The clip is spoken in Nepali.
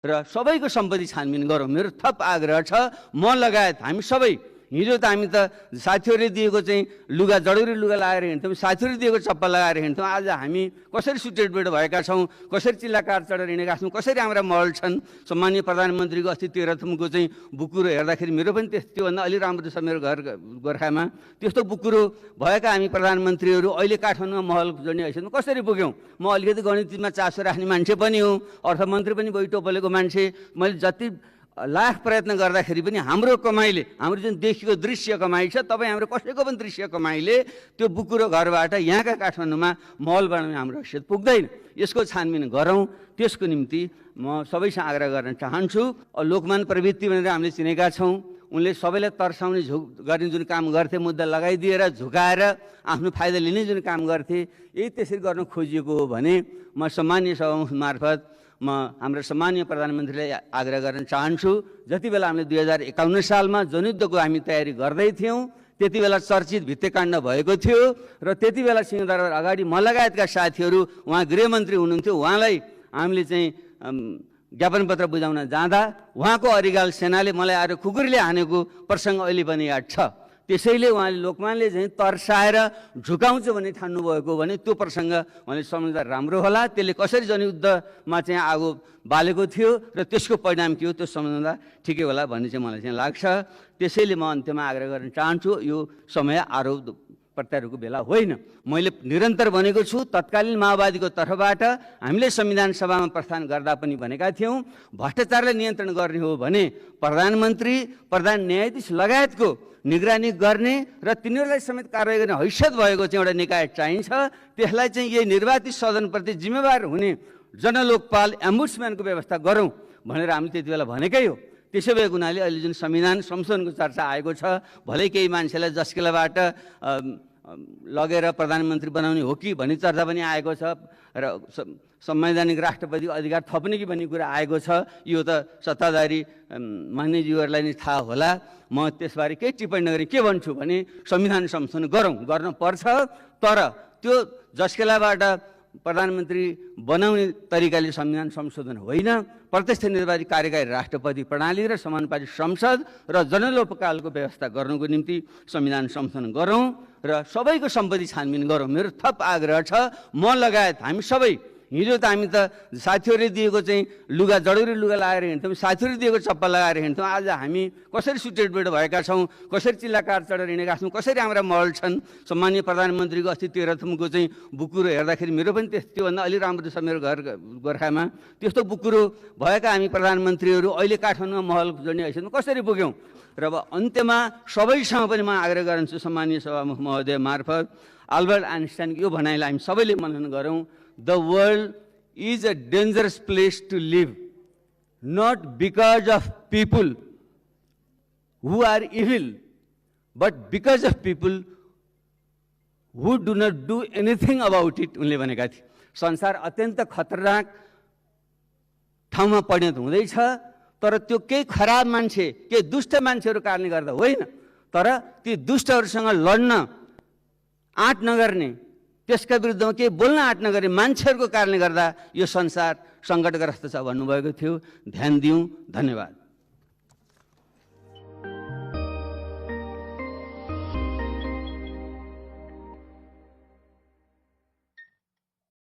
र सबैको सम्पत्ति छानबिन गरौँ। मेरो थप आग्रह छ, म लगायत हामी सबै। हिजो त हामी त साथीहरूले दिएको चाहिँ लुगा, जडुरी लुगा लगाएर हिँड्थ्यौँ, साथीहरूले दिएको चप्पल लगाएर हिँड्थ्यौँ। आज हामी कसरी सुटेडबेड भएका छौँ, कसरी चिल्ला कार चढेर हिँडेका छौँ, कसरी हाम्रा महल छन्। सम्मानीय प्रधानमन्त्रीको अस्ति तेह्रथुमको चाहिँ बुकुरो हेर्दाखेरि मेरो पनि त्योभन्दा अलि राम्रो छ मेरो घर गोर्खामा। त्यस्तो बुकुरो भएका हामी प्रधानमन्त्रीहरू अहिले काठमाडौँमा महल जोड्ने हैसियतमा कसरी पुग्यौँ। म अलिकति गणितमा चासो राख्ने मान्छे पनि हो, अर्थमन्त्री पनि गोइ टोपलेको मान्छे। मैले जति लाख प्रयत्न गर्दाखेरि पनि हाम्रो कमाइले, हाम्रो जुन देखिएको दृश्य कमाइ छ, तपाईँ हाम्रो कसैको पनि दृश्य कमाइले त्यो बुकुरो घरबाट यहाँका काठमाडौँमा महल बनाउने हाम्रो हैसियत पुग्दैन। यसको छानबिन गरौँ। त्यसको निम्ति म सबैसँग आग्रह गर्न चाहन्छु। लोकमान प्रवृत्ति भनेर हामीले चिनेका छौँ। उनले सबैलाई तर्साउने गर्ने जुन काम गर्थे, मुद्दा लगाइदिएर झुकाएर आफ्नो फाइदा लिने जुन काम गर्थे, यही त्यसरी गर्न खोजिएको हो भने म सम्मानीय सभामुख मार्फत म हाम्रो सम्मानीय प्रधानमन्त्रीलाई आग्रह गर्न चाहन्छु। जति बेला हामीले 2051 सालमा जनयुद्धको हामी तयारी गर्दै थियौँ, त्यति बेला चर्चित भित्तेकाण्ड भएको थियो र त्यति बेला सिंहदरबार अगाडि म लगायतका साथीहरू, उहाँ गृहमन्त्री हुनुहुन्थ्यो, उहाँलाई हामीले चाहिँ ज्ञापन पत्र बुझाउन जाँदा उहाँको अरिगाल सेनाले मलाई आएर खुकुरीले हानेको प्रसङ्ग अहिले पनि याद छ। त्यसैले उहाँले लोकमानले चाहिँ तर्साएर झुकाउँछु भन्ने ठान्नु भएको भने त्यो प्रसङ्ग उहाँले सम्झँदा राम्रो होला। त्यसले कसरी जनयुद्धमा चाहिँ आगो बालेको थियो र त्यसको परिणाम के हो त्यो सम्झँदा ठिकै होला भन्ने चाहिँ मलाई चाहिँ लाग्छ। त्यसैले म अन्त्यमा आग्रह गर्न चाहन्छु, यो समय आरोप प्रत्यारोपको बेला होइन। मैले निरन्तर भनेको छु, तत्कालीन माओवादीको तर्फबाट हामीले संविधान सभामा प्रस्थान गर्दा पनि भनेका थियौँ, भ्रष्टाचारलाई नियन्त्रण गर्ने हो भने प्रधानमन्त्री, प्रधान न्यायाधीश लगायतको निगरानी गर्ने र तिनीहरूलाई समेत कारवाही गर्ने हैसियत भएको चाहिँ एउटा निकाय चाहिन्छ। त्यसलाई चाहिँ यही निर्वाचित सदनप्रति जिम्मेवार हुने जनलोकपाल एम्बुड्सम्यानको व्यवस्था गरौँ भनेर हामीले त्यति बेला भनेकै हो। त्यसो भएको हुनाले अहिले जुन संविधान संशोधनको चर्चा आएको छ, भलै केही मान्छेलाई जस्केलाबाट लगेर प्रधानमन्त्री बनाउने हो कि भन्ने चर्चा पनि आएको छ र संवैधानिक राष्ट्रपति अधिकार थप्ने कि भन्ने कुरा आएको छ। यो त सत्ताधारी मान्यज्यूहरूलाई नै थाहा होला। म त्यसबारे केही टिप्पणी नगरी के भन्छु भने संविधान संशोधन गरौँ, गर्न पर्छ, तर त्यो जस्केलाबाट प्रधानमन्त्री बनाउने तरिकाले संविधान संशोधन होइन। प्रत्यक्ष निर्वाचित कार्यकारी राष्ट्रपति प्रणाली र समानुपातिक संसद र जनलोकपालको व्यवस्था गर्नुको निम्ति संविधान संशोधन गरौँ र सबैको सम्पत्ति छानबिन गरौँ। मेरो थप आग्रह छ, म लगायत हामी सबै। हिजो त हामी त साथीहरूले दिएको चाहिँ लुगा, जडुरी लुगा लगाएर हिँड्थ्यौँ, साथीहरूले दिएको चप्पल लगाएर हिँड्थ्यौँ। आज हामी कसरी सुटेडबेड भएका छौँ, कसरी चिल्ला कार चढेर हिँडेका छौँ, कसरी हाम्रा महल छन्। सम्मानीय प्रधानमन्त्रीको अस्ति तेह्रथुमको चाहिँ बुकुरो हेर्दाखेरि मेरो पनि त्योभन्दा अलि राम्रो छ मेरो घर गोर्खामा। त्यस्तो बुकुरो भएका हामी प्रधानमन्त्रीहरू अहिले काठमाडौँमा महल जोड्ने हैसियतमा कसरी पुग्यौँ। र अब अन्त्यमा सबैसँग पनि म आग्रह गर्छु, सम्मानीय सभामुख महोदय मार्फत अल्बर्ट आइन्स्टाइनको यो भनाइलाई हामी सबैले मनन गरौँ। The world is a dangerous place to live, not because of people who are evil, but because of people who do not do anything about it. उनले भनेका थिए संसार अत्यन्त खतरनाक ठाउँमा परिणत हुँदैछ, तर त्यो केही खराब मान्छे, केही दुष्ट मान्छेहरू कारणले गर्दा होइन, तर ती दुष्टहरूसँग लड्न आँट नगर्ने, त्यसका विरुद्धमा केही बोल्न आँट नगर्ने मान्छेहरूको कारणले गर्दा यो संसार सङ्कटग्रस्त छ भन्नुभएको थियो। ध्यान दिउँ। धन्यवाद।